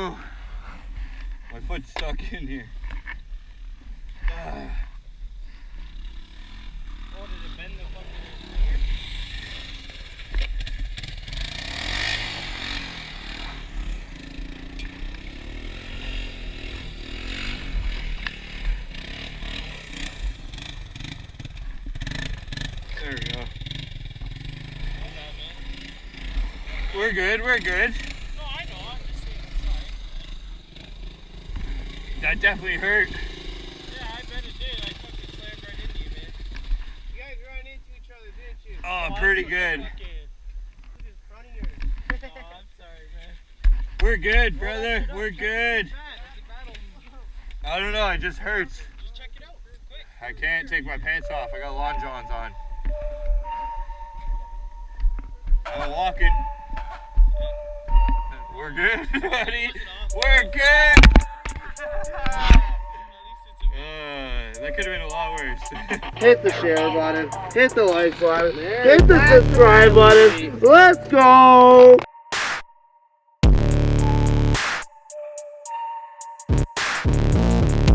Oh, my foot's stuck in here. Oh, did it bend the fucking finger? There we go. Not bad, man. We're good, we're good. No, I know, I'm just saying I'm sorry. That definitely hurt. Yeah, I bet it did. I fucking slammed right into you, man. You guys ran into each other, didn't you? Oh, pretty good. Fucking... Look at front of yours. Oh, I'm sorry, man. We're good, brother. We're good. Is it bad? I don't know, it just hurts. Just check it out real quick. I can't take my pants off. I got long johns on. I'm walking. We're good, buddy. We're good. That could have been a lot worse. Hit the share button, hit the like button, hit the subscribe button. Let's go!